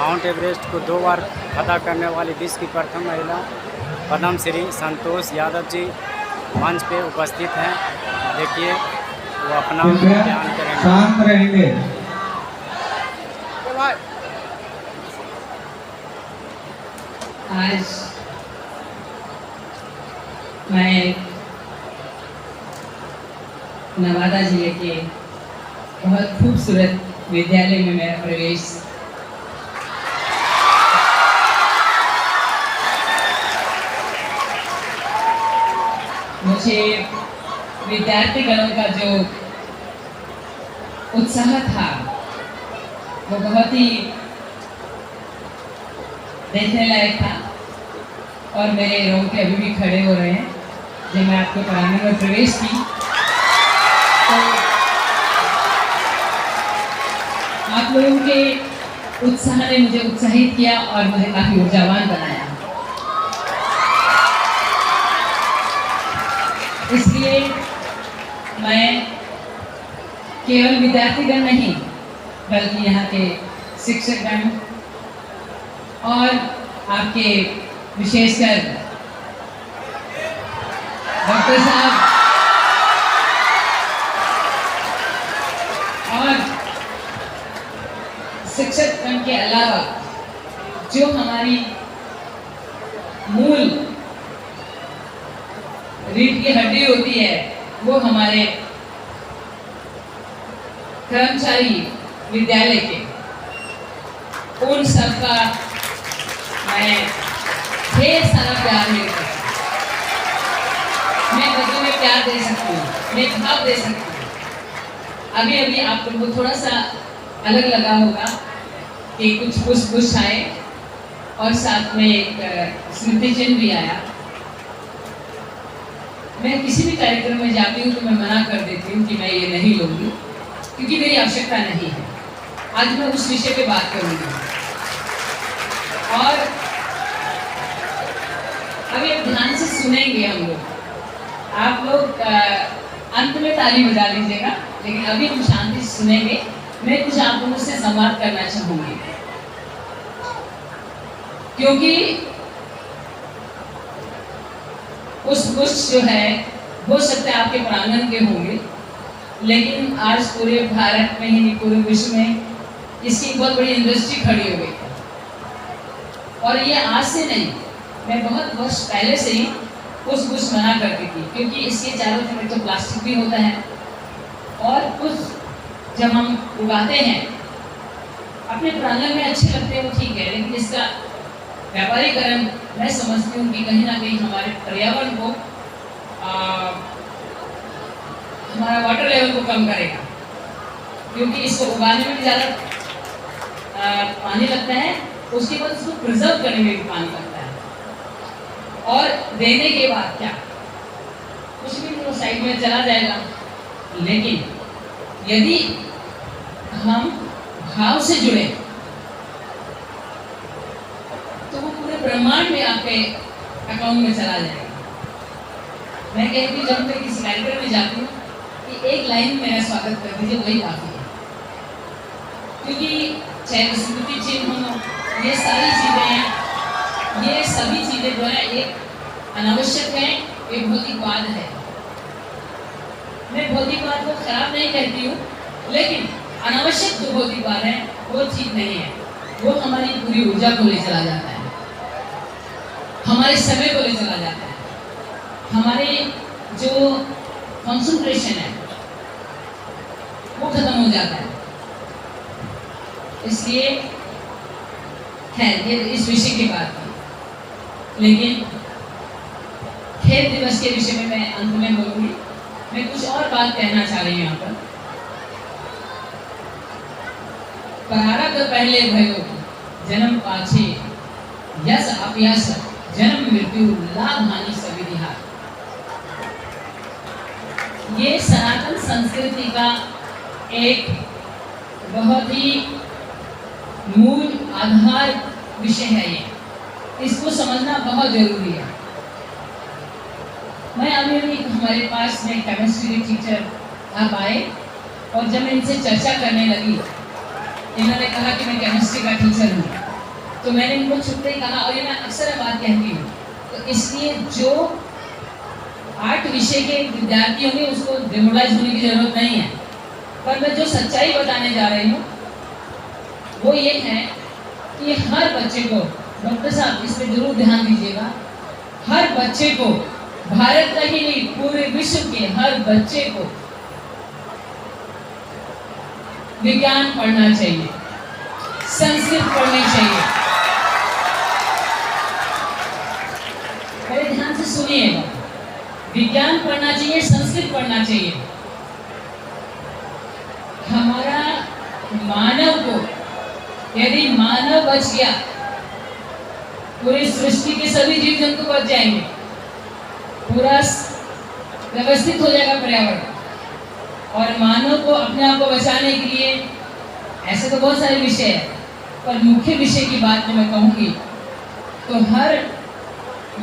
Mount Everest को 2 बार फतह करने वाली विश्व की प्रथम महिला पद्म श्री संतोष यादव जी मंच पे उपस्थित हैं। देखिए वो अपना बयान करेंगे। शांत रहेंगे। आज मैं नवादा जिले के बहुत खूबसूरत विद्यालय में मेरा प्रवेश मुझे विद्यार्थीगणों का जो उत्साह था वो बहुत ही देखने लायक था और मेरे रोंगटे अभी भी खड़े हो रहे हैं। जब मैं आपके प्रांगण में प्रवेश की तो आप लोगों के उत्साह ने मुझे उत्साहित किया और मुझे काफी ऊर्जावान बनाया। इसलिए मैं केवल विद्यार्थीगण नहीं बल्कि यहाँ के शिक्षकगण और आपके विशेषकर डॉक्टर साहब और शिक्षकगण के अलावा जो हमारी मूल रीढ़ की हड्डी होती है वो हमारे कर्मचारी विद्यालय के, उन सबका मैं ढेर सारा प्यार मिलता है। मैं बच्चों में प्यार दे सकती हूँ, मैं भाव दे सकती हूँ। अभी अभी आप लोगों को थोड़ा सा अलग लगा होगा कि कुछ पुष्प आए और साथ में एक स्मृति चिन्ह भी आया। मैं किसी भी कार्यक्रम में जाती हूँ तो मैं मना कर देती हूँ कि मैं ये नहीं लूँगी क्योंकि मेरी आवश्यकता नहीं है। आज मैं उस विषय पे बात करूँगी और अभी आप ध्यान से सुनेंगे। हम लोग आप लोग अंत में ताली बजा लीजिएगा, लेकिन अभी हम शांति से सुनेंगे। मैं कुछ आप लोगों से संवाद करना चाहूँगी क्योंकि पुष्प जो है हो सकता है आपके प्रांगण के होंगे, लेकिन आज पूरे भारत में ही नहीं पूरे विश्व में इसकी बहुत बड़ी इंडस्ट्री खड़ी हो गई है। और ये आज से नहीं, मैं बहुत वर्ष पहले से ही पुष्प मना करती थी क्योंकि इसके चारों तरफ तो प्लास्टिक भी होता है और पुष्प जब हम उगाते हैं अपने प्रांगण में अच्छे लगते हैं वो ठीक है, लेकिन इसका व्यापारीकरण मैं समझती हूँ कि कहीं ना कहीं हमारे पर्यावरण को हमारा वाटर लेवल को कम करेगा क्योंकि इसको उगाने में भी ज़्यादा पानी लगता है, उसके बाद उसको प्रिजर्व करने में भी पानी लगता है और देने के बाद क्या कुछ भी तो साइड में चला जाएगा। लेकिन यदि हम भाव से जुड़े तो वो पूरे ब्रह्मांड में आपके अकाउंट में चला जाएगा। मैं कहती हूँ जब मैं किसी कार्यक्रम में जाती हूँ कि एक लाइन में मेरा स्वागत कर दीजिए, वही काफी है क्योंकि चाहे स्मृति चिन्ह हो, ये सारी चीजें हैं, ये सभी चीजें जो है एक अनावश्यक है, एक भौतिकवाद है। मैं भौतिकवाद को खराब नहीं कहती हूँ, लेकिन अनावश्यक जो भौतिकवाद है वो ठीक नहीं है। वो हमारी पूरी ऊर्जा को ले चला जाता है, हमारे समय को ले चला जाता है, हमारे जो कंसंट्रेशन है वो खत्म हो जाता है। इसलिए खैर ये इस विषय की बात थी, लेकिन खेल दिवस के विषय में मैं अंत में बोलूँगी। मैं कुछ और बात कहना चाह रही हूँ यहाँ पर। प्रारब्ध पहले भयो जन्म पाछे यस अपयस जन्म मृत्यु लाभ हानि सभी हार। ये सनातन संस्कृति का एक बहुत ही मूल आधार विषय है। ये इसको समझना बहुत जरूरी है। मैं अभी हमारे पास में केमिस्ट्री के टीचर आप आए और जब मैं इनसे चर्चा करने लगी, इन्होंने कहा कि मैं केमिस्ट्री का टीचर हूँ। तो मैंने उनको छुपते ही कहा, और ये मैं अक्सर बात कहती हूँ, तो इसलिए जो 8 विषय के विद्यार्थी होंगे उसको डिमोरलाइज होने की जरूरत नहीं है। पर मैं जो सच्चाई बताने जा रही हूँ वो ये है कि हर बच्चे को, डॉक्टर साहब इस पर जरूर ध्यान दीजिएगा, हर बच्चे को, भारत का ही नहीं पूरे विश्व के हर बच्चे को विज्ञान पढ़ना चाहिए, संस्कृत पढ़नी चाहिए। बड़े ध्यान से सुनिएगा, विज्ञान पढ़ना चाहिए, संस्कृत पढ़ना चाहिए। हमारा मानव को, यदि मानव बच गया, पूरी सृष्टि के सभी जीव जंतु बच जाएंगे, पूरा व्यवस्थित हो जाएगा पर्यावरण। और मानव को अपने आप को बचाने के लिए ऐसे तो बहुत सारे विषय है, पर मुख्य विषय की बात जो मैं कहूँगी तो हर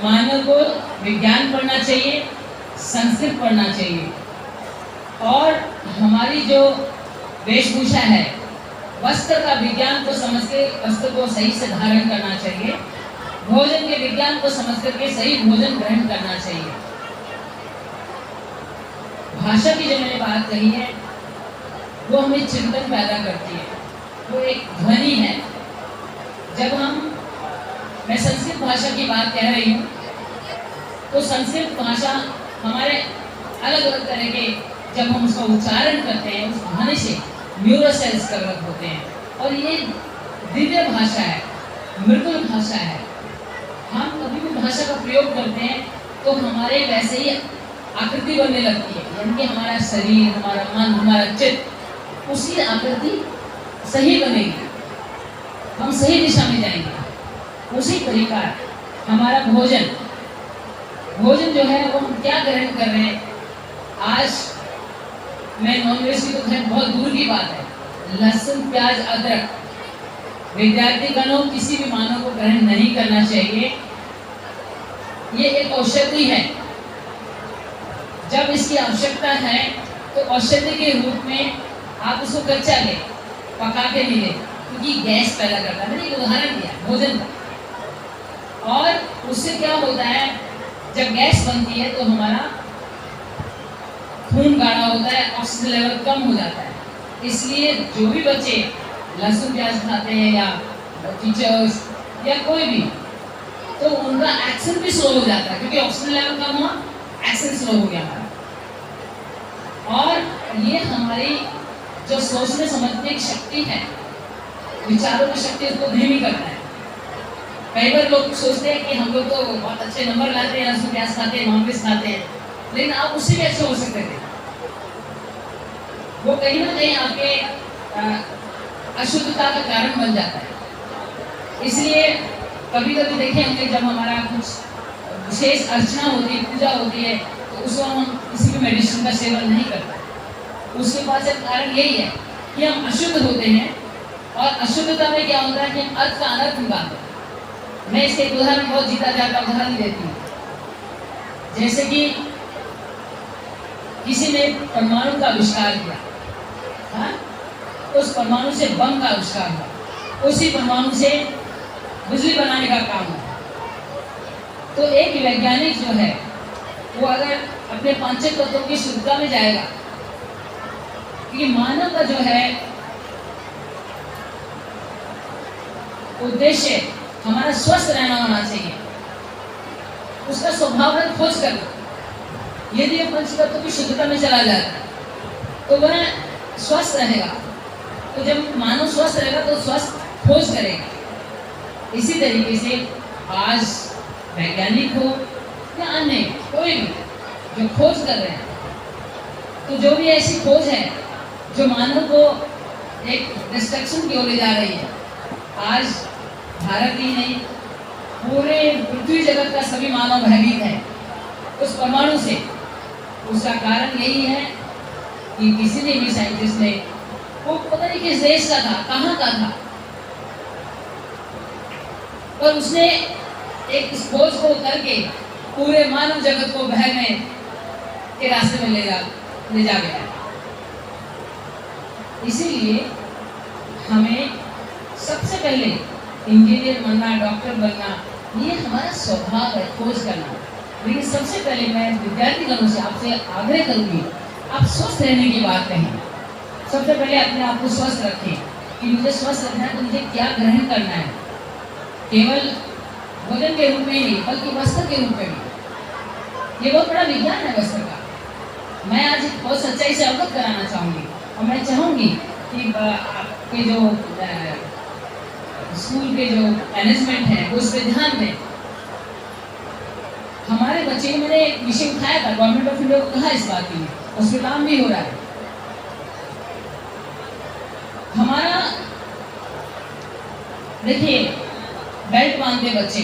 मानव को विज्ञान पढ़ना चाहिए, संस्कृत पढ़ना चाहिए। और हमारी जो वेशभूषा है, वस्त्र का विज्ञान को समझ के वस्त्र को सही से धारण करना चाहिए, भोजन के विज्ञान को समझ करके सही भोजन ग्रहण करना चाहिए। भाषा की जो मैंने बात कही है वो हमें चिंतन पैदा करती है, वो एक ध्वनि है। जब मैं संस्कृत भाषा की बात कह रही हूँ तो संस्कृत भाषा हमारे अलग अलग तरह के, जब हम उसका उच्चारण करते हैं उस ध्वनि से न्यूरोसेल्स डेवलप होते हैं। और ये दिव्य भाषा है, मृदुल भाषा है। हम कभी भी भाषा का प्रयोग करते हैं तो हमारे वैसे ही आकृति बनने लगती है, यानी कि हमारा शरीर, हमारा मन, हमारा चित्त उसी आकृति सही बनेगी, हम सही दिशा में जाएंगे। उसी प्रकार हमारा भोजन जो है वो हम क्या ग्रहण कर रहे हैं। आज मैं नॉनवेज की तो खैर बहुत दूर की बात है, लहसुन, प्याज, अदरक विद्यार्थी गणों किसी भी मानव को ग्रहण नहीं करना चाहिए। ये एक औषधि है, जब इसकी आवश्यकता है तो औषधि के रूप में आप उसको कच्चा ले, पका के नहीं ले, क्योंकि गैस पैदा करता है। मैंने एक उदाहरण दिया भोजन का। और उससे क्या होता है, जब गैस बनती है तो हमारा खून गाढ़ा होता है, ऑक्सीजन लेवल कम हो जाता है। इसलिए जो भी बच्चे लहसुन प्याज खाते हैं या टीचर्स या कोई भी, तो उनका एक्शन भी स्लो हो जाता है, क्योंकि ऑक्सीजन लेवल कम हुआ, एक्शन स्लो हो गया हमारा। और ये हमारी जो सोचने समझने की शक्ति है, विचारों की शक्ति, उसको धीमी करता है। कई बार लोग सोचते हैं कि हम लोग तो बहुत अच्छे नंबर लाते हैं, लहसुन प्याज खाते हैं, नॉनवेज खाते हैं, लेकिन आप उससे भी अच्छे हो सकते थे। वो कहीं ना कहीं आपके अशुद्धता का कारण बन जाता है। इसलिए कभी कभी देखें होंगे, जब हमारा कुछ विशेष अर्चना होती है, पूजा होती है, तो उस वक्त हम किसी भी मेडिसिन का सेवन नहीं करते। उसके पास एक कारण यही है कि हम अशुद्ध होते हैं, और अशुद्धता में क्या होता है कि हम अर्थ का अनर्थ निकालते हैं। मैं इसके एक उदाहरण, बहुत जीता जाता उदाहरण देती हूँ। जैसे कि किसी ने परमाणु का आविष्कार किया, हाँ? उस परमाणु से बम का आविष्कार हुआ, उसी परमाणु से बिजली बनाने का काम हुआ। तो एक वैज्ञानिक जो है वो अगर अपने पांचों तत्वों की शुद्धता में जाएगा, कि मानव का जो है उद्देश्य हमारा स्वस्थ रहना होना चाहिए, उसका स्वभाव है खोज करना। यदि ये पंच तत्वों की शुद्धता में चला जाता है तो वह स्वस्थ रहेगा। तो जब मानव स्वस्थ रहेगा तो स्वस्थ खोज करेगा। इसी तरीके से आज वैज्ञानिक हो या अन्य कोई भी जो खोज कर रहे हैं, तो जो भी ऐसी खोज है जो मानव को एक डिस्ट्रक्शन की ओर ले जा रही है, आज भारत ही नहीं पूरे पृथ्वी जगत का सभी मानव भयभीत है उस परमाणु से। उसका कारण यही है कि किसी ने भी साइंटिस्ट ने, वो पता नहीं किस देश का था, कहाँ का था, और उसने एक इस खोज को करके पूरे मानव जगत को बहने के रास्ते में ले जा गया। इसीलिए हमें सबसे पहले इंजीनियर बनना, डॉक्टर बनना, ये हमारा स्वभाव है, खोज करना। लेकिन सबसे पहले मैं विद्यार्थीगणों से आपसे आग्रह करूंगी, आप स्वस्थ रहने की बात कहें। सबसे पहले अपने आप को स्वस्थ रखें कि मुझे स्वस्थ रखना है तो मुझे क्या ग्रहण करना है, केवल भोजन के रूप में ही नहीं बल्कि वस्त्र के रूप में भी। ये बहुत बड़ा विज्ञान है वस्त्र का। मैं आज बहुत सच्चाई से अवगत कराना चाहूँगी और मैं चाहूँगी कि आपके जो स्कूल के जो मैनेजमेंट है वो उस पर ध्यान दें। हमारे बच्चे को मैंने एक विषय उठाया था, गवर्नमेंट ऑफ इंडिया को कहा इस बात के लिए, उस पर काम भी हो रहा है। हमारा देखिए, बेल्ट बांधते बच्चे,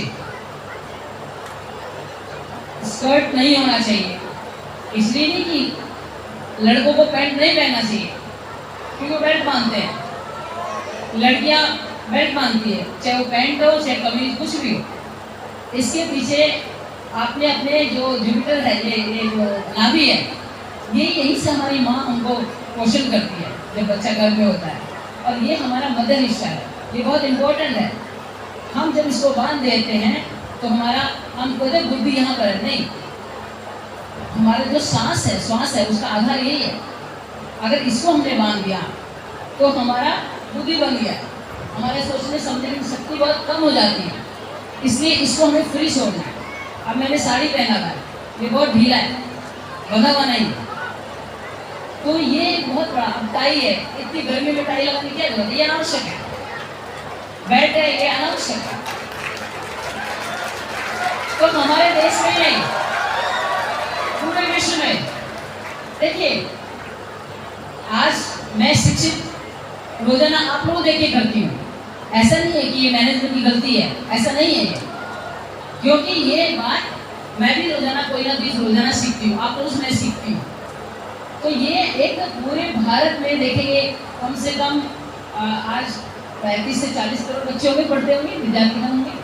स्कर्ट नहीं होना चाहिए। इसलिए नहीं कि लड़कों को पैंट नहीं पहनना चाहिए क्योंकि वो बेल्ट बांधते हैं, लड़कियां बेल्ट बांधती है, चाहे वो पैंट हो चाहे कमीज कुछ भी हो। इसके पीछे आपने अपने जो जुपिटर है, ये जो नाभि है, ये यहीं से हमारी माँ हमको पोषण करती है जब बच्चा गर्भ में होता है, और ये हमारा मदर हिस्सा है, ये बहुत इम्पोर्टेंट है। हम जब इसको बांध देते हैं तो हम कहते बुद्धि यहाँ पर है, नहीं, हमारा जो श्वास है उसका आधार यही है। अगर इसको हमने बांध दिया तो हमारा बुद्धि बन गया, हमारे सोचने समझने की शक्ति बहुत कम हो जाती है। इसलिए इसको हमें फ्री छोड़ना है। अब मैंने साड़ी पहना था, ये बहुत ढीला है, बंधा हुआ नहीं, तो ये बहुत बड़ा। अब टाई है, इतनी गर्मी में टाई लगाने की क्या जरूरत है, ये अनावश्यक है। बेल्ट है, ये अनावश्यक है। तो हमारे देश में नहीं, पूरे विश्व में देखिए, आज मैं शिक्षित रोजाना आप लोग देखे करती हूँ। ऐसा नहीं है कि ये मैनेजमेंट की गलती है, ऐसा नहीं है ये, क्योंकि ये बात मैं भी रोजाना कोई ना बीच रोजाना सीखती हूँ, आप लोगों से मैं सीखती हूँ। तो ये एक पूरे भारत में देखेंगे कम से कम आज 35 से 40 करोड़ बच्चे होंगे, पढ़ते होंगे, विद्यार्थी होंगे।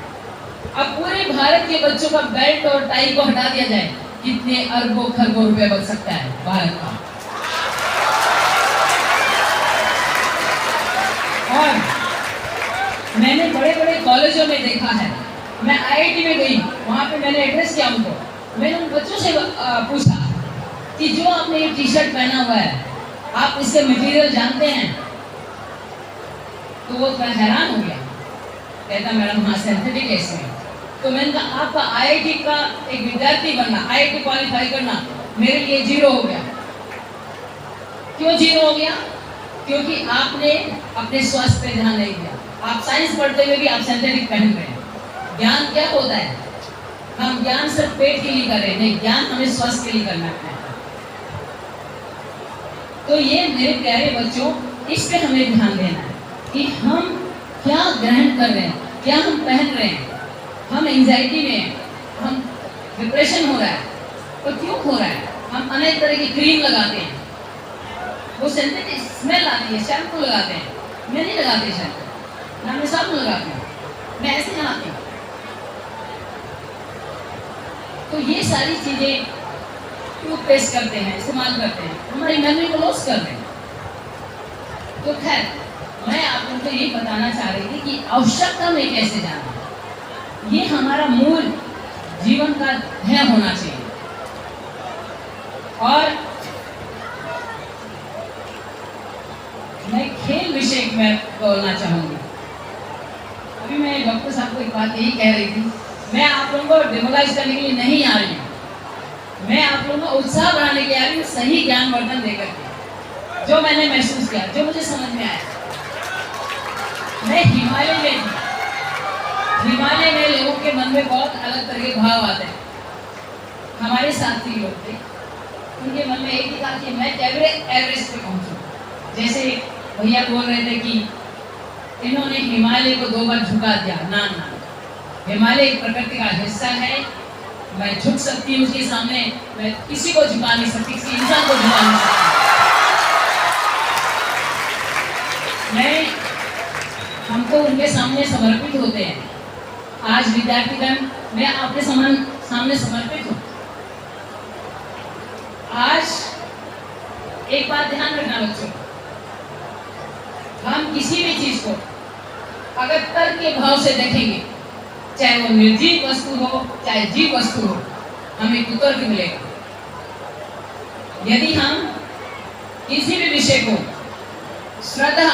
अब पूरे भारत के बच्चों का बेल्ट और टाई को हटा दिया जाए, कितने अरबों खरबों रुपए बच सकता है भारत का। और मैंने बड़े बड़े कॉलेजों में देखा है, मैं IIT में गई, वहाँ पे मैंने एड्रेस किया उनको, मैंने उन बच्चों से पूछा कि जो आपने ये टी-शर्ट पहना हुआ है, आप इसके मटेरियल जानते हैं? तो वो हैरान हो गया, कहता मैडम हाँ सिंथेटिक है इसमें। तो मैंने कहा आपका IIT का एक विद्यार्थी बनना, IIT क्वालिफाई करना मेरे लिए 0 हो गया। क्यों 0 हो गया? क्योंकि आपने अपने स्वास्थ्य पे ध्यान नहीं दिया। आप साइंस पढ़ते हुए भी आप सिंथेटिक पहन रहे हैं। ज्ञान क्या होता है? हम ज्ञान सिर्फ पेट के लिए कर रहे हैं, नहीं, ज्ञान हमें स्वास्थ्य के लिए करना है। तो ये मेरे प्यारे बच्चों, इस पे हमें ध्यान देना है कि हम क्या ग्रहण कर रहे हैं, क्या हम पहन रहे हैं। हम एंजाइटी में हैं, हम डिप्रेशन हो रहा है, तो क्यों हो रहा है? हम अनेक तरह की क्रीम लगाते हैं, वो सिंथेटिक स्मेल आती है, शैम्पू लगाते हैं, मैं नहीं लगाती शैम्पू, ना मैं साबुन लगाती हूँ, मैं ऐसे नहाती हूँ। तो ये सारी चीजें टूथपेस्ट करते हैं, इस्तेमाल करते हैं, हमारी मेमोरी को लॉस कर रहे हैं। तो खैर, मैं आप लोगों को ये बताना चाह रही थी कि आवश्यकता में कैसे जाना, ये हमारा मूल जीवन का ध्येय होना चाहिए। और मैं खेल विषय में बोलना चाहूँगी। अभी मैं डॉक्टर साहब को एक बात यही कह रही थी, मैं आप लोगों को डिमोलाइज करने के लिए नहीं आ रही हूँ, मैं आप लोगों को उत्साह बढ़ाने के लिए आ रही हूँ, सही ज्ञानवर्धन देकर के। जो मैंने महसूस किया, जो मुझे समझ में आया, मैं हिमालय में थी, हिमालय में लोगों के मन में बहुत अलग तरह के भाव आते हैं। हमारे साथी लोग थे, उनके मन में एक ही था कि मैं एवरेस्ट पे पहुंचूं। जैसे भैया बोल रहे थे कि इन्होंने हिमालय को 2 बार झुका दिया, ना, हिमालय एक प्रकृति का हिस्सा है, मैं झुक सकती हूँ उसके सामने, मैं किसी को झुका नहीं सकती, किसी इंसान को झुका नहीं सकती। हमको उनके सामने समर्पित होते हैं। आज विद्यार्थीगण, मैं आपके सामने समर्पित हूँ। आज एक बात ध्यान रखना बच्चों, हम किसी भी चीज को अगर तर्क के भाव से देखेंगे, चाहे वो निर्जीव वस्तु हो चाहे जीव वस्तु हो, हमें कुतर्क मिलेगा। यदि हम किसी भी विषय को श्रद्धा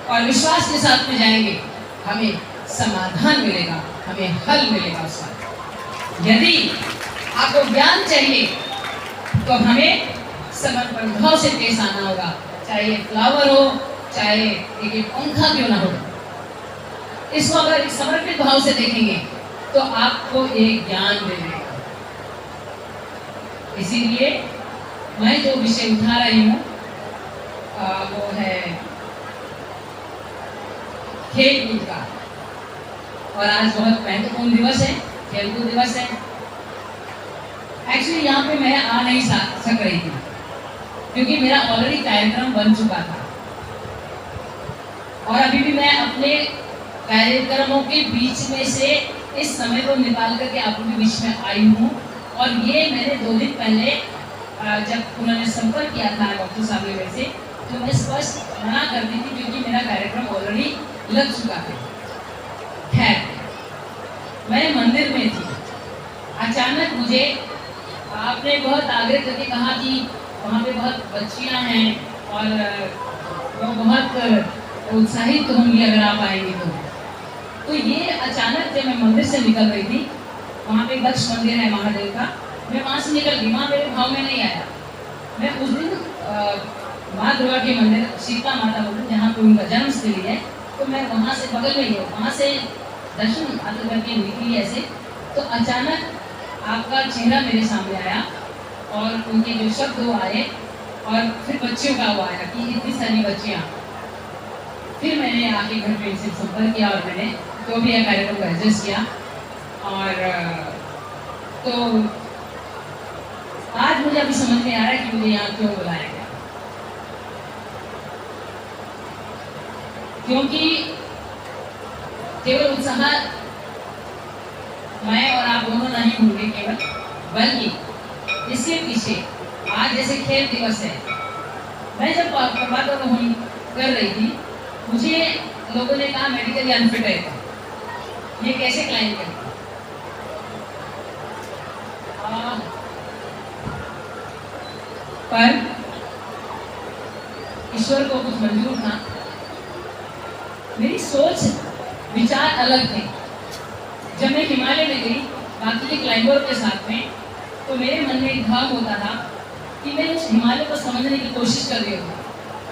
और विश्वास के साथ में जाएंगे, हमें समाधान मिलेगा, हमें हल मिलेगा उसका। यदि आपको ज्ञान चाहिए तो हमें समर्पण भाव से पेश आना होगा, चाहे ये फ्लावर हो चाहे एक पंखा क्यों ना हो। इसको अगर एक समर्पित भाव से देखेंगे तो आपको एक ज्ञान दे देगा। इसीलिए मैं जो विषय उठा रही हूँ वो है खेल कूद का। और आज बहुत महत्वपूर्ण दिवस है, खेलकूद दिवस है। एक्चुअली यहाँ पे मैं आ नहीं सक रही थी क्योंकि मेरा ऑलरेडी कार्यक्रम बन चुका था और अभी भी मैं अपने कार्यक्रमों के बीच में से इस समय को निकाल करके आप लोगों के बीच में आई हूँ। और ये मैंने 2 दिन पहले जब उन्होंने संपर्क किया था डॉक्टर साहब ने मेरे से, तो मैं स्पष्ट मना कर दी थी क्योंकि मेरा कार्यक्रम ऑलरेडी लग चुका था। खैर, मैं मंदिर में थी, अचानक मुझे आपने बहुत आग्रह करके कहा कि वहाँ पे बहुत बच्चियाँ हैं और वो बहुत उत्साहित होंगी अगर आप आएंगे तो ये अचानक जब मैं मंदिर से निकल रही थी, वहाँ पे दक्ष मंदिर है महादेव का, मैं वहाँ से निकल गई, वहाँ मेरे भाव में नहीं आया। मैं उस दिन माँ दुर्गा के मंदिर, सीता माता मंदिर जहाँ पे उनका जन्म स्थली है, तो मैं वहाँ से बगल में ही हूँ, वहाँ से दर्शन आते करके निकली ऐसे, तो अचानक आपका चेहरा मेरे सामने आया और उनके जो शब्द वो आए और फिर बच्चियों का वो आया कि इतनी सारी बच्चियाँ। फिर मैंने आके घर पे इनसे संपर्क किया और मैंने जो भी यह कार्यक्रम का एडजस्ट किया। और तो आज मुझे अभी समझ में आ रहा है कि मुझे यहाँ क्यों बुलाया गया, क्योंकि केवल उत्साह मैं और आप दोनों नहीं होंगे केवल, बल्कि इसके पीछे आज जैसे खेल दिवस है, मैं जब पर्वतारोहण कर रही थी, मुझे लोगों ने कहा मेडिकली अनफिट है, ये कैसे क्लाइंब करें। पर ईश्वर को कुछ मंजूर था, मेरी सोच विचार अलग थे। जब मैं हिमालय में गई बाकी के क्लाइंबर के साथ में, तो मेरे मन में एक भाव होता था कि मैं उस हिमालय को समझने की कोशिश कर रही हूँ।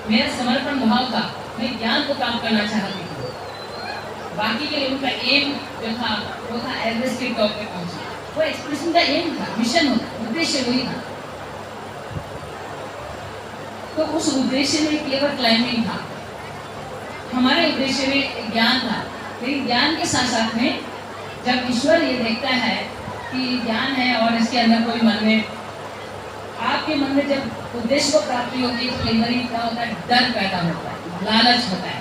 मेरा समर्पण भाव था, मैं ज्ञान को प्राप्त करना चाहती थी। बाकी के लोगों का एम जो था वो था एवरेस्ट के टॉप पे पहुंचना, वो एक्सप्रेशन का एम था, मिशन होता, उद्देश्य वही था। तो उस उद्देश्य में केवल क्लाइंबिंग था, हमारे उद्देश्य में ज्ञान था। लेकिन ज्ञान के साथ साथ में जब ईश्वर ये देखता है कि ज्ञान है और इसके अंदर कोई मन में, आपके मन में जब उद्देश्य को प्राप्ति होती है तो कई बार क्या होता है, डर पैदा होता है, लालच होता है,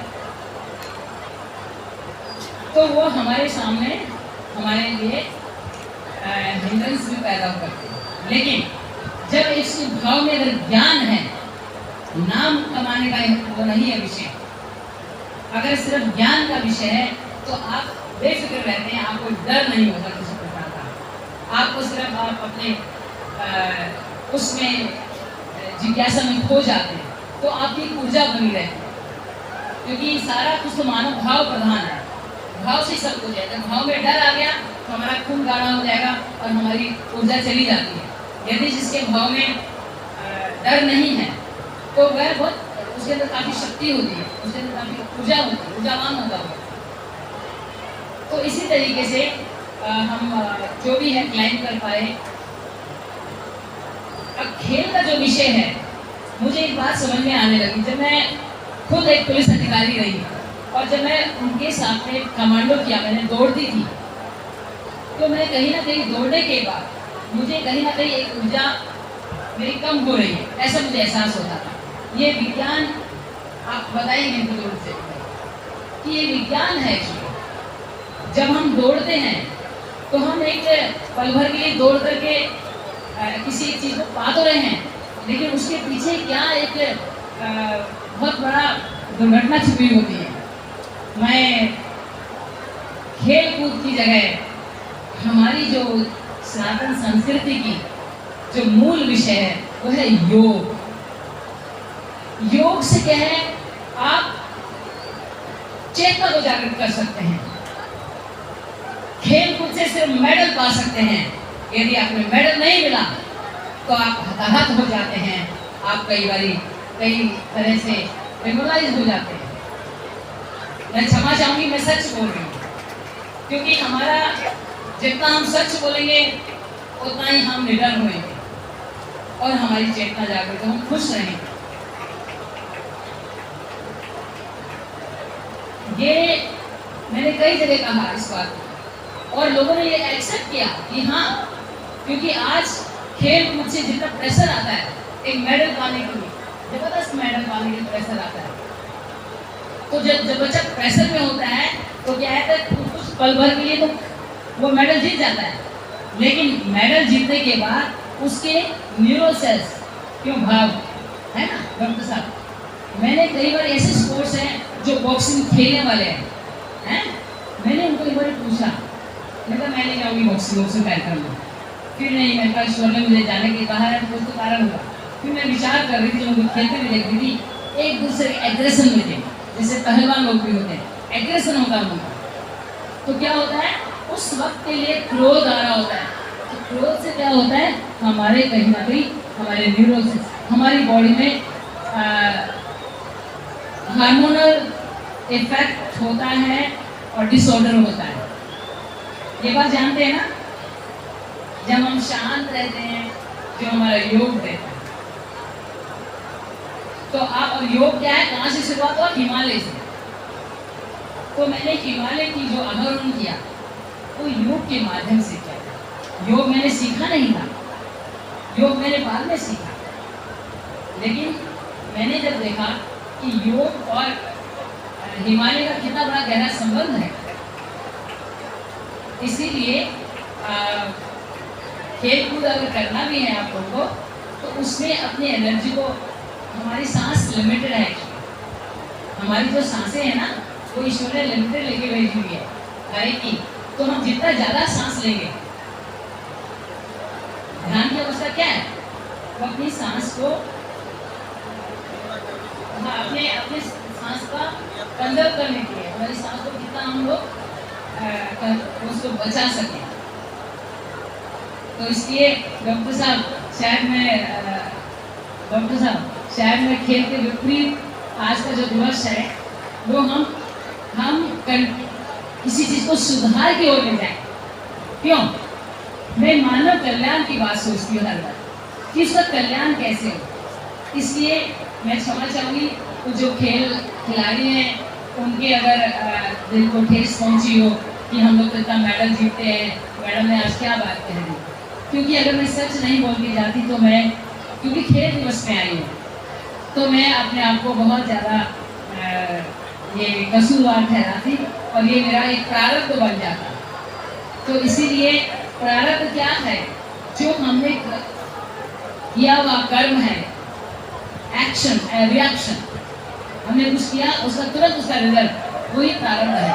तो वो हमारे सामने हमारे लिए हिंड्रेंस भी पैदा करते हैं। लेकिन जब इस भाव में अगर ज्ञान है, नाम कमाने का वो नहीं है विषय, अगर सिर्फ ज्ञान का विषय है तो आप बेफिक्र रहते हैं, आपको डर नहीं होता किसी प्रकार का। आपको सिर्फ आप अपने उसमें जिज्ञासा में खो जाते हैं, तो आपकी ऊर्जा बनी रहती है, क्योंकि सारा कुछ तो मानव भाव प्रधान है, भाव से सब कुछ है। जब भाव में डर आ गया तो हमारा खून गाढ़ा हो जाएगा और हमारी ऊर्जा चली जाती है। यदि जिसके भाव में डर नहीं है तो वह बहुत, उसके अंदर काफ़ी शक्ति होती है, उसके अंदर काफ़ी ऊर्जा होती है, ऊर्जावान होता है। तो इसी तरीके से हम जो भी है क्लाइंब कर पाए। अब खेल का जो विषय है, मुझे एक बात समझ में आने लगी, जब मैं खुद एक पुलिस अधिकारी रही और जब मैं उनके साथ में कमांडो किया, मैंने दौड़ती थी, तो मैं कहीं ना कहीं दौड़ने के बाद मुझे कहीं ना कहीं एक ऊर्जा मेरी कम हो रही है, ऐसा मुझे एहसास होता था। ये विज्ञान आप बताइए जरूर से कि ये विज्ञान है। जब हम दौड़ते हैं तो हम एक पल भर के लिए दौड़ करके किसी एक चीज़ को पा तो रहे हैं, लेकिन उसके पीछे क्या एक बहुत बड़ा दुर्घटना छिपी होती है। मैं खेल कूद की जगह हमारी जो सनातन संस्कृति की जो मूल विषय है वो है योग। योग से क्या है, आप चेतना को जागृत कर सकते हैं। खेल कूद से सिर्फ मेडल पा सकते हैं। यदि आपको मेडल नहीं मिला तो आप हताहत हो जाते हैं, आप कई तरह से डिमोरलाइज हो जाते हैं। मैं क्षमा चाहूंगी, मैं सच बोल रही हूँ, क्योंकि हमारा जितना हम सच बोलेंगे उतना ही हम निडर होंगे और हमारी चेतना जागृत, हम खुश रहेंगे। ये मैंने कई जगह कहा इस बात को, और लोगों ने ये एक्सेप्ट किया कि हाँ, क्योंकि आज खेल कूद से जितना प्रेशर आता है एक मेडल पाने के लिए, जबरदस्त मेडल पाने के लिए प्रेशर आता है, तो जब बच्चा प्रेशर में होता है तो क्या है, कुछ पल भर के लिए तो वो मेडल जीत जाता है, लेकिन मेडल जीतने के बाद उसके न्यूरोसेल्स क्यों भाव है ना डॉक्टर साहब। मैंने कई बार ऐसे स्पोर्ट्स हैं जो बॉक्सिंग खेलने वाले हैं, मैंने उनको एक बार पूछा, मैं नहीं जाऊँगी बॉक्सिंग कार्यक्रम में, फिर नहीं, मैं कल ईश्वर ने मुझे जाने के कहा है, कुछ तो कारण होगा। फिर मैं विचार कर रही थी, जो मुझे खेलते हुए देख रही थी, एक दूसरे एग्रेशन में थे, जैसे पहलवान लोग भी होते हैं, एग्रेशन होता है उनका। तो क्या होता है, उस वक्त के लिए क्रोध आ रहा होता है, तो क्रोध से क्या होता है, हमारे कहीं ना कहीं हमारे न्यूरोसिस, हमारी बॉडी में हार्मोनल इफेक्ट होता है और डिसऑर्डर होता है। ये बात जानते हैं ना। जब हम शांत रहते हैं, जो हमारा योग रहता है, तो आप, और योग क्या है, कहाँ से शुरुआत हुआ, हिमालय से। तो मैंने हिमालय की जो आरोहण किया वो योग के माध्यम से किया। योग मैंने सीखा नहीं था, योग मैंने बाद में सीखा, लेकिन मैंने जब देखा कि योग और हिमालय का कितना बड़ा गहरा संबंध है, इसीलिए खेल कूद अगर करना भी है आप लोगों को, तो उसमें अपनी एनर्जी को, हमारी सांस लिमिटेड है, हमारी जो सांसें हैं ना वो ईश्वर ने लिमिटेड लेके भेजी हुई है हर एक की। तो हम जितना ज़्यादा सांस लेंगे, ध्यान की अवस्था क्या है, वो अपनी सांस को, हाँ, अपने सांस का कंजर्व करने के लिए, हमारी सांस को कितना हम लोग उसको बचा सकें। तो इसलिए डॉक्टर साहब, शायद मैं खेल के विपरीत आज का जो दिवस है वो हम किसी चीज़ को सुधार की ओर ले जाए। क्यों? मैं मानव कल्याण की बात सोचती हूँ हर बार कि उसका कल्याण कैसे हो। इसलिए मैं क्षमा चाहूँगी, तो जो खेल खिलाड़ी हैं उनके अगर दिल को ठेस पहुँची हो कि हम लोग तो इतना मेडल जीतते हैं, मैडम ने आज क्या बात कह दी, क्योंकि अगर मैं सच नहीं बोल के जाती तो मैं, क्योंकि खेल दिवस में आई हूँ, तो मैं अपने आप को बहुत ज़्यादा ये कसूरवार ठहराती और ये मेरा एक प्रारब्ध बन जाता। तो इसीलिए प्रारब्ध क्या है, जो हमने किया हुआ कर्म है, एक्शन रिएक्शन, हमने कुछ किया उसका तुरंत उसका रिजल्ट, वही प्रारब्ध है।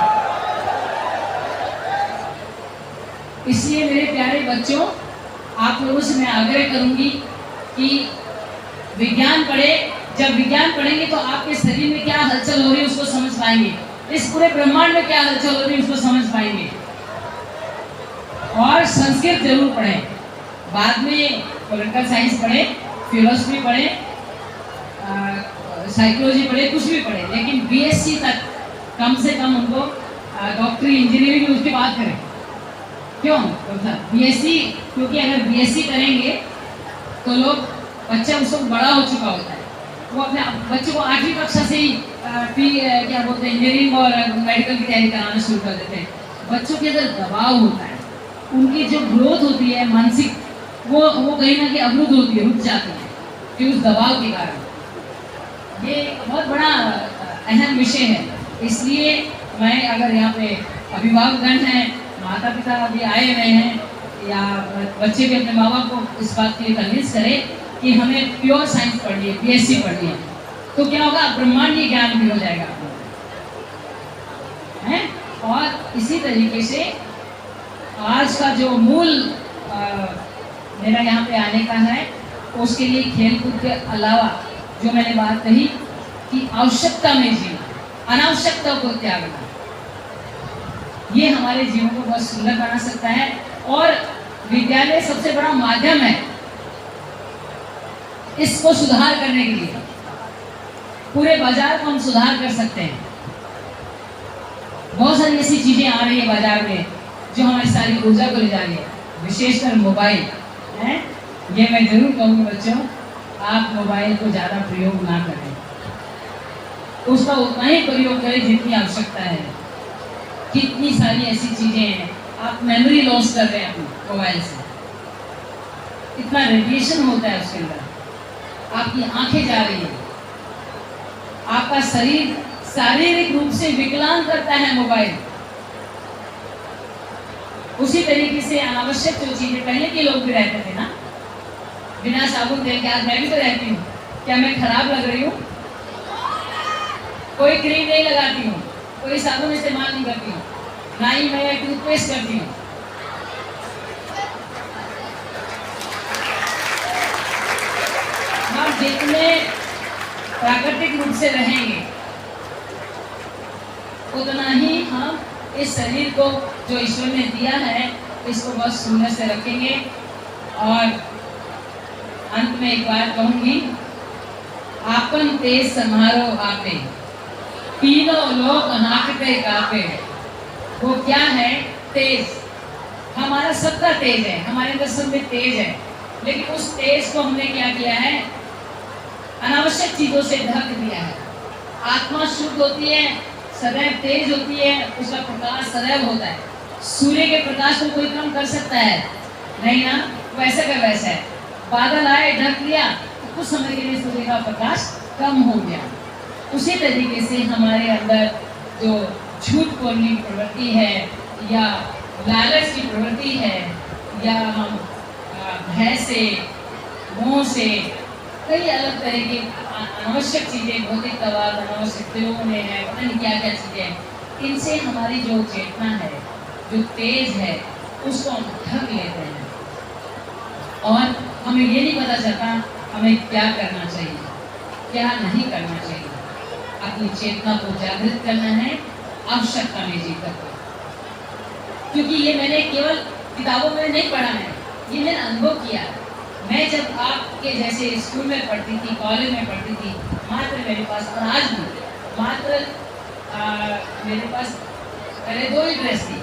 इसलिए मेरे प्यारे बच्चों, आप लोगों से मैं आग्रह करूंगी कि विज्ञान पढ़े। जब विज्ञान पढ़ेंगे तो आपके शरीर में क्या हलचल हो रही है उसको समझ पाएंगे, इस पूरे ब्रह्मांड में क्या हलचल हो रही है उसको समझ पाएंगे। और संस्कृत जरूर पढ़ें, बाद में पॉलिटिकल साइंस पढ़ें, फिलोसफी पढ़ें, साइकोलॉजी पढ़े, कुछ भी पढ़े, लेकिन बीएससी तक कम से कम उनको, डॉक्टरी इंजीनियरिंग उसके बाद करें। क्यों बीएससी? क्योंकि अगर बीएससी करेंगे तो लोग, बच्चा उसको बड़ा हो चुका होता है, वो अपने बच्चे को 8वीं कक्षा से ही क्या बोलते हैं इंजीनियरिंग और मेडिकल की तैयारी कराना शुरू कर देते हैं। बच्चों के अंदर दबाव होता है, उनकी जो ग्रोथ होती है मानसिक, वो कहीं ना कहीं अवरुद्ध होती है, रुक जाती है, कि उस दबाव के कारण। ये बहुत बड़ा अहम विषय है। इसलिए मैं, अगर यहाँ पे अभिभावकगण हैं, माता पिता अभी आए हुए हैं, या बच्चे भी अपने माँ बाप को इस बात के लिए कन्विंस करें कि हमें प्योर साइंस पढ़नी है, बीएससी पढ़नी है, तो क्या होगा, ब्रह्मांडीय ज्ञान भी हो जाएगा, हैं? और इसी तरीके से आज का जो मूल मेरा यहाँ पे आने का है, उसके लिए खेलकूद के अलावा जो मैंने बात कही कि आवश्यकता में जीना, अनावश्यकता को त्यागना, ये हमारे जीवन को बहुत सुंदर बना सकता है। और विद्यालय सबसे बड़ा माध्यम है इसको सुधार करने के लिए। पूरे बाजार को हम सुधार कर सकते हैं। बहुत सारी ऐसी चीजें आ रही है बाजार में जो हमारी सारी ऊर्जा को ले जा रही है, विशेषकर मोबाइल है। ये मैं जरूर कहूँगी बच्चों, आप मोबाइल को ज़्यादा प्रयोग ना करें, उसका उतना ही प्रयोग करें जितनी आवश्यकता है। कितनी सारी ऐसी चीजें हैं, आप मेमोरी लॉस कर रहे हैं अपनी मोबाइल से, इतना रेडिएशन होता है उसके अंदर, आपकी आंखें जा रही है, आपका शरीर शारीरिक रूप से विकलांग करता है मोबाइल। उसी तरीके से अनावश्यक जो चीजें पहले के लोग भी रहते थे ना, बिना साबुन तेल के, आज मैं भी तो रहती हूँ, क्या मैं खराब लग रही हूँ? कोई क्रीम नहीं लगाती हूँ, कोई साबुन इस्तेमाल नहीं करती हूँ, ना ही मैं टूथपेस्ट करती हूँ। हम जितने प्राकृतिक रूप से रहेंगे उतना ही हम इस शरीर को जो ईश्वर ने दिया है इसको बहुत सुंदर से रखेंगे। और अंत में एक बात कहूंगी, आपन तेज समारो आपे, तीनों लोग हाँकते कापे। वो क्या है? तेज। हमारा सबका तेज है, हमारे अंदर सब में तेज है, लेकिन उस तेज को हमने क्या किया है? अनावश्यक चीजों से ढक दिया है। आत्मा शुद्ध होती है, सदैव तेज होती है, उसका प्रकाश सदैव होता है। सूर्य के प्रकाश को कोई कम कर सकता है? नहीं ना, वैसे का वैसा है। बादल आए, ढक लिया, तो कुछ समय के लिए सूर्य का प्रकाश कम हो गया। उसी तरीके से हमारे अंदर जो झूठ बोलने की प्रवृत्ति है, या लालच की प्रवृत्ति है, या हम भय से, मोह से, कई अलग तरह की अनावश्यक चीज़ें, भौतिकवाद, अनावश्यक तिलों में है, पता नहीं क्या क्या चीज़ें, इनसे हमारी जो चेतना है, जो तेज है, उसको हम ढक लेते हैं और हमें ये नहीं पता चलता हमें क्या करना चाहिए, क्या नहीं करना चाहिए। अपनी चेतना को जागृत करना है, आवश्यकता में जीकर, क्योंकि ये मैंने केवल किताबों में नहीं पढ़ा है, ये मैंने अनुभव किया है। मैं जब आपके जैसे स्कूल में पढ़ती थी, कॉलेज में पढ़ती थी, मात्र मेरे पास, और आज भी मात्र मेरे पास पहले 2 ही ड्रेस थी।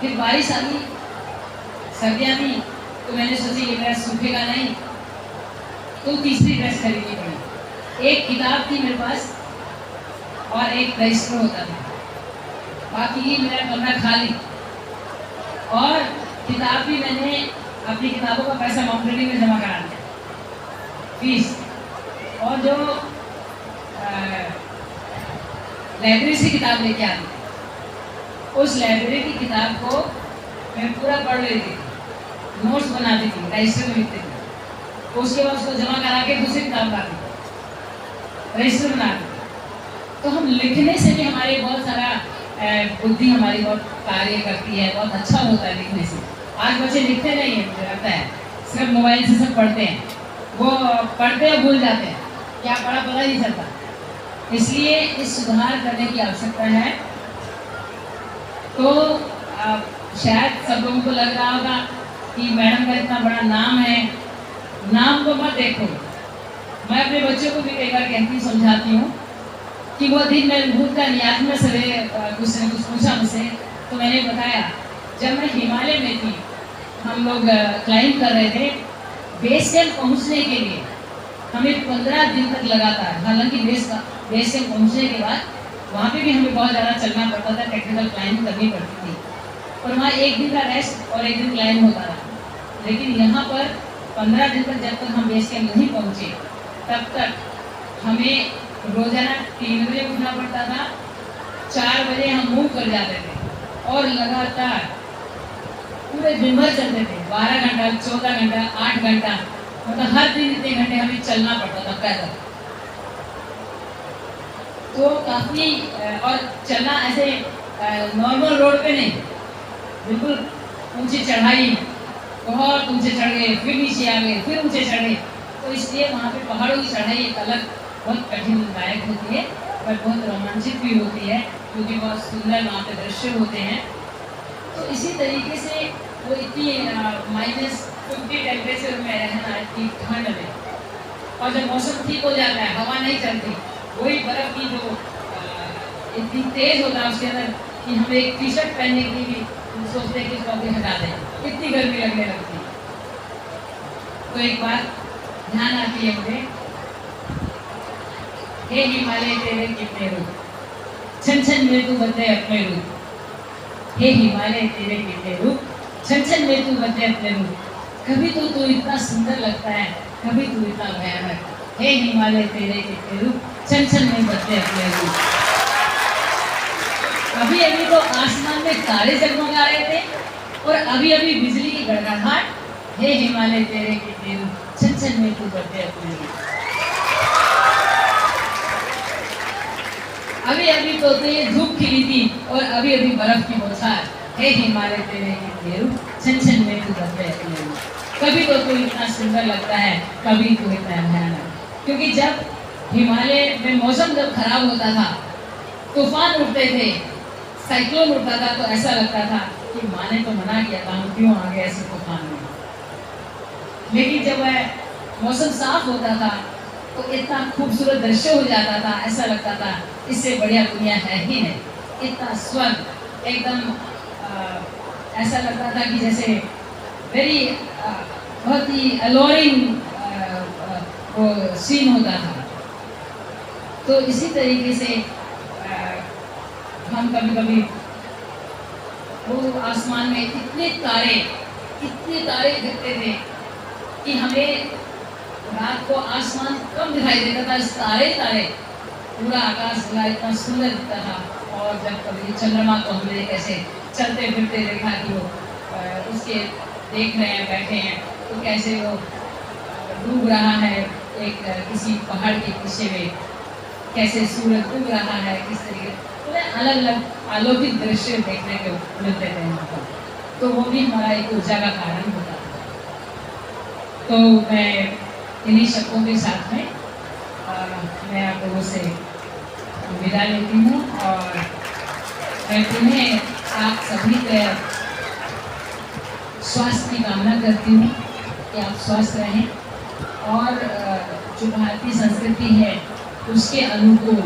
फिर बारिश आ गई, सर्दियाँ भी, तो मैंने सोची ये ड्रेस सूखेगा नहीं, तो तीसरी ड्रेस खरीदनी पड़ी। एक किताब थी मेरे पास और एक रजिस्टर होता था, बाकी मेरा कमरा खाली। और किताब भी मैंने अपनी किताबों का पैसा माउंटेनिंग में जमा करा दिया, फीस। और जो लाइब्रेरी से किताब लेके आती थी, उस लाइब्रेरी की किताब को मैं पूरा पढ़ लेती थी, नोट्स बनाती थी, रजिस्टर में लिखती थी, उसके बाद उसको जमा करा के दूसरी किताब लाती थी, रजिस्टर बनाती थी। तो हम लिखने से भी हमारे बहुत सारा बुद्धि हमारी बहुत कार्य करती है, बहुत अच्छा होता है लिखने से। आज बच्चे लिखते नहीं है, मुझे लगता है सिर्फ मोबाइल से सब पढ़ते हैं, वो पढ़ते हैं भूल जाते हैं, क्या पढ़ा पता नहीं चलता। इसलिए इस सुधार करने की आवश्यकता है। तो शायद सब लोगों को लग रहा होगा कि मैडम का इतना बड़ा नाम है, नाम को मत देखो। मैं अपने बच्चों को भी कई बार कहती समझाती हूँ कि वो दिन मैं भूलता नहीं। आज में सवेरे कुछ ने कुछ पूछा मुझसे, तो मैंने बताया जब मैं हिमालय में थी, हम लोग क्लाइंब कर रहे थे, बेस कैंप पहुँचने के लिए हमें 15 दिन तक लगातार, हालांकि बेस कैंप पहुँचने के बाद वहाँ पे भी हमें बहुत ज़्यादा चलना पड़ता था, टेक्निकल क्लाइंब करनी पड़ती थी, और वहाँ एक दिन का रेस्ट और एक दिन क्लाइंब होता था। लेकिन यहाँ पर 15 दिन तक जब तक हम बेस कैंप नहीं पहुँचे, तब तक हमें रोजाना 3 बजे उठना पड़ता था, 4 बजे हम मूव कर जाते थे और लगातार पूरे दिन भर चलते थे, 12 घंटा, 14 घंटा, 8 घंटा, मतलब हर दिन इतने घंटे हमें चलना पड़ता था पैदल। तो काफ़ी और चलना ऐसे नॉर्मल रोड पे नहीं, बिल्कुल ऊंची चढ़ाई, बहुत ऊंचे चढ़ गए, फिर नीचे आ गए, फिर ऊंचे चढ़ गए। तो इसलिए वहाँ पे पहाड़ों की चढ़ाई एक अलग बहुत कठिनदायक होती है, पर बहुत रोमांचित भी होती है, क्योंकि बहुत सुंदर वहाँ पे दृश्य होते हैं। तो इसी तरीके से वो इतनी -50 टेम्परेचर में रहना, इतनी ठंड में, और जब मौसम ठीक हो जाता है, हवा नहीं चलती, वही बर्फ़ की जो इतनी तेज़ होता है उसके अंदर कि हमें एक टी शर्ट पहनने की भी सोचते हैं कि इसको अभी हटा दें, इतनी गर्मी लगने लगती है। तो एक बात ध्यान आती है मुझे, हे हिमालय तेरे कितने रूप, छन छन में तू बदले अपने रूप। हे हिमालय तेरे कितने रूप, छन छन में तू बदले अपने रूप। कभी तो तू इतना सुंदर लगता है, कभी तू इतना भयानक। हे हिमालय तेरे कितने रूप, छन छन में बदले अपने रूप। अभी अभी तो आसमान में तारे जगमगा रहे थे, और अभी अभी बिजली की गड़गड़ाहट। हे हिमालय तेरे कितने रूप, छन छन में तू बदले अपने रूप। अभी अभी तो ये धूप खिली थी, और अभी अभी बर्फ की बौछार। हे हिमालय तेरे कितने रूप, छन छन में तू बदले अपने रूप। कभी तो तू इतना सुंदर लगता है, कभी तू इतना भयानक। क्योंकि जब हिमालय में मौसम जब खराब होता था, तूफान उठते थे, साइक्लोन उठता था, तो ऐसा लगता था कि माँ ने तो मना किया था, हम क्यों आ गए ऐसे तूफान में। लेकिन जब वह मौसम साफ होता था, तो इतना खूबसूरत दृश्य हो जाता था, ऐसा लगता था इससे बढ़िया दुनिया है ही नहीं। इतना स्वर्ग एकदम ऐसा लगता था कि जैसे वेरी बहुत ही अलोरिंग वो सीन होता था। तो इसी तरीके से हम कभी कभी वो आसमान में इतने तारे दिखते थे कि हमें रात को आसमान कम दिखाई देता था, तारे पूरा आकाश इतना सुंदर दिखता था। और जब कभी चंद्रमा को हमने ऐसे चलते फिरते देखा कि वो उसके देख रहे हैं, बैठे हैं, तो कैसे वो डूब रहा है एक किसी पहाड़ के पीछे में, कैसे सूरज डूब रहा है, किस तरीके तो अलग अलग अलौकिक दृश्य देखने को मिलते थे वहाँ पर। तो वो भी हमारा एक ऊर्जा का कारण होता था। तो मैं इन्हीं शब्दों के साथ में मैं आप लोगों से विदा लेती हूँ, और मैं तुम्हें आप सभी के स्वास्थ्य की कामना करती हूँ कि आप स्वस्थ रहें, और जो भारतीय संस्कृति है उसके अनुकूल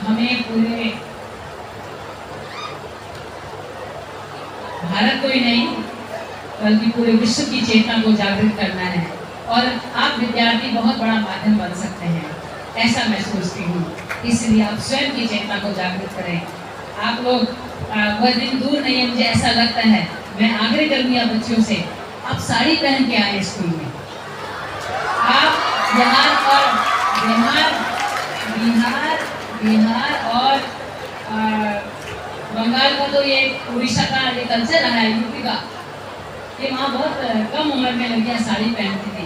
हमें पूरे भारत को ही नहीं बल्कि पूरे विश्व की चेतना को जागृत करना है। और आप विद्यार्थी बहुत बड़ा माध्यम बन सकते हैं, ऐसा मैं सोचती हूँ। इसलिए आप स्वयं की चेतना को जागृत करें। आप लोग वह दिन दूर नहीं है, मुझे ऐसा लगता है, मैं आग्रह करूँगी आप बच्चों से, आप साड़ी पहन के आए स्कूल में। आप बिहार और बंगाल का तो ये उड़ीसा का ये कल्चर रहा है, यूपी का, ये वहाँ बहुत कम उम्र में लड़कियाँ साड़ी पहनती थी,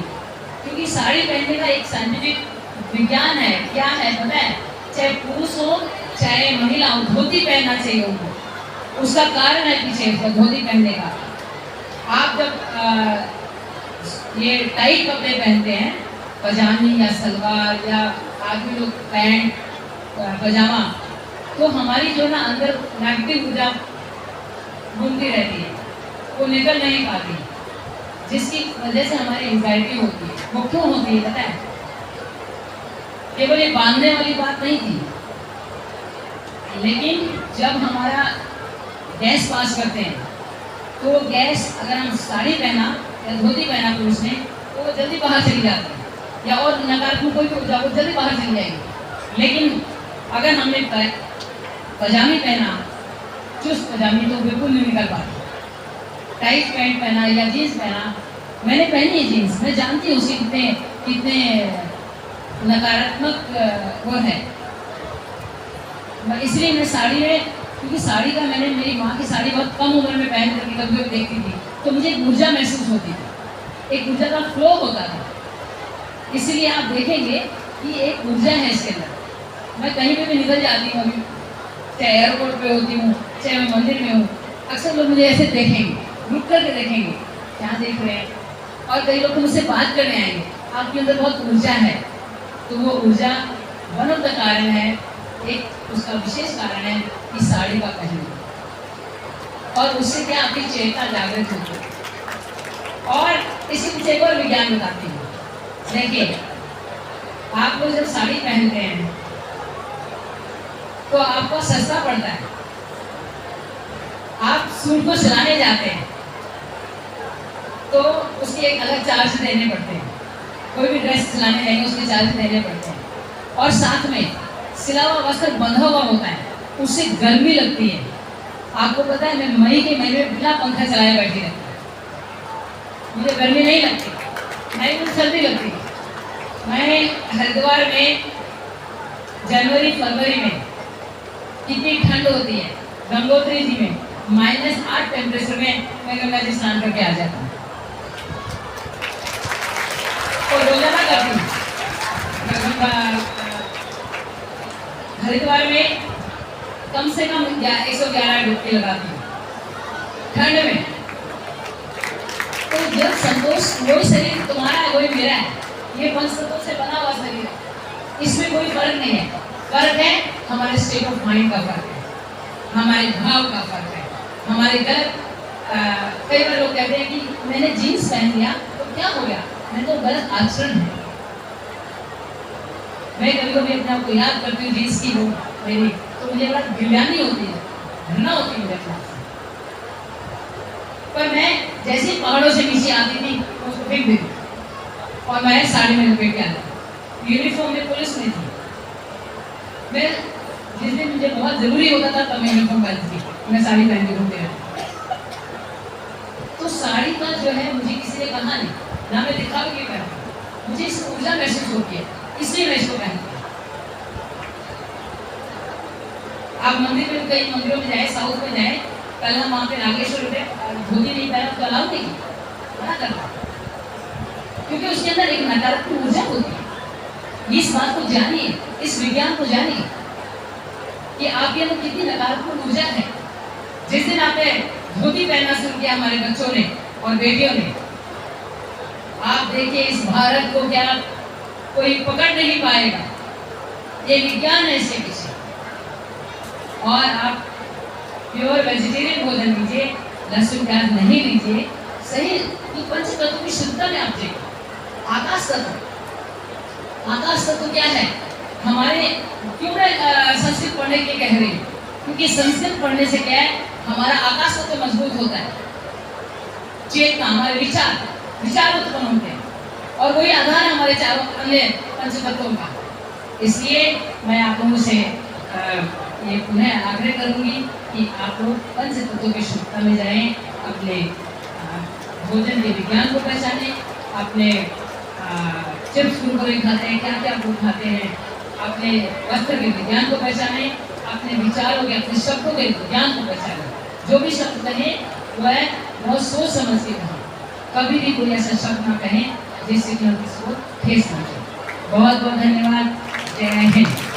क्योंकि साड़ी पहनने का एक साइंटिफिक विज्ञान है। क्या है पता है? चाहे पुरुष हो चाहे महिला हो, धोती पहनना चाहिए उनको। उसका कारण है पीछे धोती पहनने का। आप जब ये टाइट कपड़े पहनते हैं, पजामी या सलवार या आदमी लोग पैंट पजामा, तो हमारी जो ना अंदर नेगेटिव ऊर्जा घूमती रहती है, वो निकल नहीं पाती, जिसकी वजह से हमारी एंजाइटी होती है। वो क्यों होती है पता है? केवल ये बांधने वाली बात नहीं थी, लेकिन जब हमारा गैस पास करते हैं, तो वो गैस अगर हम साड़ी पहना या धोती पहना पुरुष ने, तो वो जल्दी बाहर चली जाती है, या और नकारात्मक कोई भी ऊर्जा वो जल्दी बाहर चली जाएगी। लेकिन अगर हमने पजामी पहना, चुस्त पजामी, तो बिल्कुल नहीं निकल पाती। टाइट पैंट पहना या जीन्स पहना, मैंने पहनी है जीन्स, मैं जानती हूँ उसके कितने नकारात्मक वो है। इसलिए मैं साड़ी में, क्योंकि साड़ी का मैंने मेरी माँ की साड़ी बहुत कम उम्र में पहन करके कभी कभी देखती थी, तो मुझे एक ऊर्जा महसूस होती थी, एक ऊर्जा का फ्लो होता था। इसलिए आप देखेंगे कि एक ऊर्जा है इसके अंदर, मैं कहीं पे भी निकल जाती हूँ, अभी चाहे एयरपोर्ट पे होती हूँ, चाहे मैं मंदिर में हूँ, अक्सर लोग मुझे ऐसे देखेंगे, रुक करके देखेंगे, क्या देख रहे हैं। और कई लोग तो मुझसे बात करने आएंगे, आपके अंदर बहुत ऊर्जा है। तो वो ऊर्जा वन ऑफ द कारण है, एक उसका विशेष कारण है कि साड़ी का पहनना, और उससे क्या आपकी चेतना जागृत होती है। और इसी कुछ एक और विज्ञान बताती हूँ। देखिए, आप लोग जब साड़ी पहनते हैं तो आपको सस्ता पड़ता है। आप सूट को सिलाने जाते हैं तो उसके एक अलग चार्ज देने पड़ते हैं। कोई भी ड्रेस सिलाने जाएंगे उसके चार्ज देने पड़ते हैं। और साथ में सिला हुआ वस्त्र बंधा हुआ होता है, उससे गर्मी लगती है। आपको पता है, मैं मई के महीने में बिना पंखा चलाए बैठी रहती हूँ, मुझे गर्मी नहीं लगती, नहीं मुझे सर्दी लगती। मैं हरिद्वार में जनवरी फरवरी में कितनी ठंड होती है, गंगोत्री जी में -8 टेम्परेचर में मैं गंगा जी स्नान करके आ जाता हूँ और रोजाना करती हूँ। हरिद्वार में कम से कम 111 डुबकी लगाती हूँ ठंड में। तो जब संतोष, वही शरीर तुम्हारा है वही मेरा है, ये पंचतत्वों से बना हुआ शरीर है, इसमें कोई फर्क नहीं है। फर्क है हमारे स्टेट ऑफ माइंड का फर्क है, हमारे भाव का फर्क है, हमारे गलत। कई बार लोग कहते हैं कि मैंने जीन्स पहन लिया तो क्या हो गया, मैं तो गलत आचरण है। मैं कभी कभी अपने आप को याद करती हूँ जीन्स की हो मेरी, तो मुझे बड़ा गिरयानी होती है, घृणा होती है मुझे। पर मैं जैसे पहाड़ों से नीचे आती थी उसको फेंक देती और मैं साड़ी में लपेट के आती। यूनिफॉर्म में पुलिस में थी मैं, जिस दिन मुझे बहुत जरूरी होता था तब मैं यूनिफॉर्म पहनती थी, मैं साड़ी पहन के घूमती रहती। तो साड़ी का जो है, मुझे किसी ने कहा नहीं, ना मैं दिखावे के पहनती, मुझे इसकी ऊर्जा महसूस होती है, इसलिए मैं इसको पहनती हूँ। आप मंदिर में, कई मंदिरों में जाए, साउथ में जाए, कल हम वहाँ पे नागेश्वर में धोती नहीं पहना तो अलाउ नहीं, मना करता, क्योंकि उसके अंदर एक नकारात्मक ऊर्जा होती है। इस बात को जानिए, इस विज्ञान को जानिए कि आपके अंदर कितनी नकारात्मक ऊर्जा है। जिस दिन आपने धोती पहनना शुरू किया हमारे बच्चों ने और बेटियों ने, आप देखिए इस भारत को क्या कोई पकड़ नहीं पाएगा, ये विज्ञान है इसके पीछे। और आप प्योर वेजिटेरियन भोजन लीजिए, लहसुन प्याज नहीं लीजिए, सही तो पंचतत्व की शुद्धता में आप देखिए। आकाश तत्व, आकाश तत्व क्या है हमारे, क्यों मैं संस्कृत पढ़ने के कह रही हूँ, क्योंकि संस्कृत पढ़ने से क्या है, हमारा आकाश तत्व मजबूत होता है, चेतना, हमारे विचार उत्पन्न होते हैं, और वही आधार है हमारे चारों अन्य पंचतत्वों का। इसलिए मैं आप लोगों से ये पुनः आग्रह करूंगी कि आप लोग पंचतत्वों की शुद्धता में जाएं, अपने भोजन के विज्ञान को पहचानें, अपने चिप्स कुरकुरे खाते हैं, क्या क्या फूड खाते हैं, अपने वस्त्र के विज्ञान को पहचानें, अपने विचारों के, अपने शब्दों के विज्ञान को पहचानें। जो भी शब्द कहें वह बहुत सोच समझ के कहें, कभी भी कोई ऐसा शब्द ना कहें जिससे कि हम किसी को ठेस पहुंचे। बहुत बहुत धन्यवाद। जय हिंद।